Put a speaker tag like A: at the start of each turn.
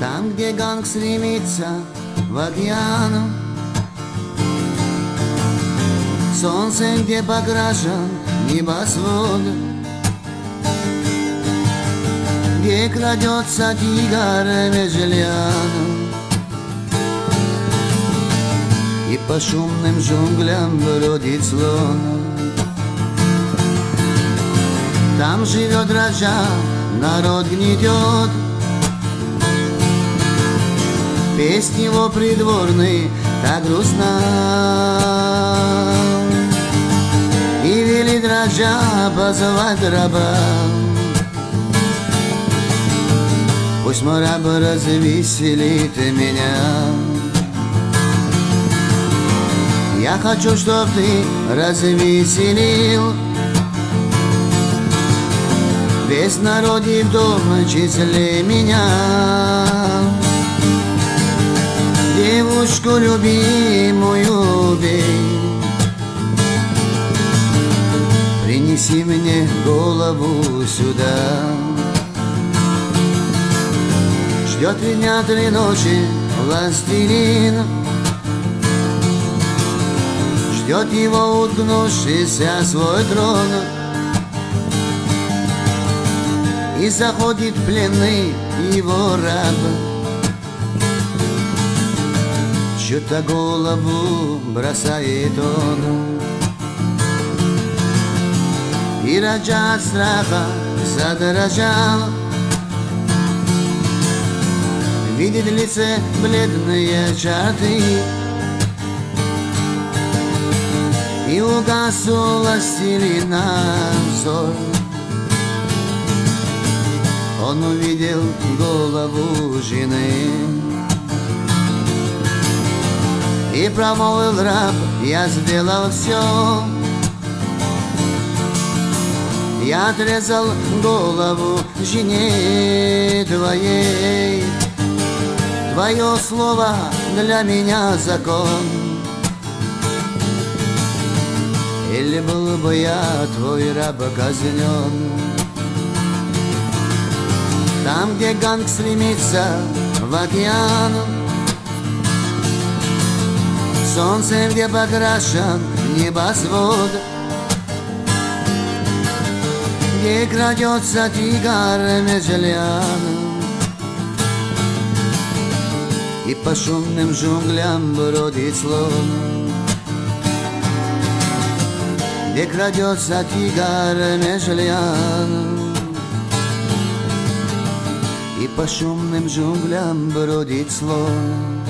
A: Там, где ганг стремится в океан, солнце, где покрашен небосвод, где крадется тигр между лиан, и по шумным джунглям бродит слон. Там живет раджа, народ гнетет, песнь его придворный так грустна. И велит раджа позвать раба, пусть мой раб развеселит меня. Я хочу, чтоб ты развеселил весь народ и в том числе меня. Девушку любимую бей, принеси мне голову сюда. Ждет меня 3 ночи властелин, ждет его, уткнувшийся в свой трон. И заходит пленный его раб, чью-то голову бросает он. И раджа от страха задрожал, видит в лице бледные черты, и угас у властелина взор. Он увидел голову жены и промолвил раб: я сделал все. Я отрезал голову жене твоей. Твое слово для меня закон. Или был бы я твой раб казнен. Там, где ганг стремится в океан, солнце, где покрашен небосвод, где крадется тигр между лиан, и по шумным джунглям бродит слон, где крадется тигр между лиан, и по шумным джунглям бродит слон.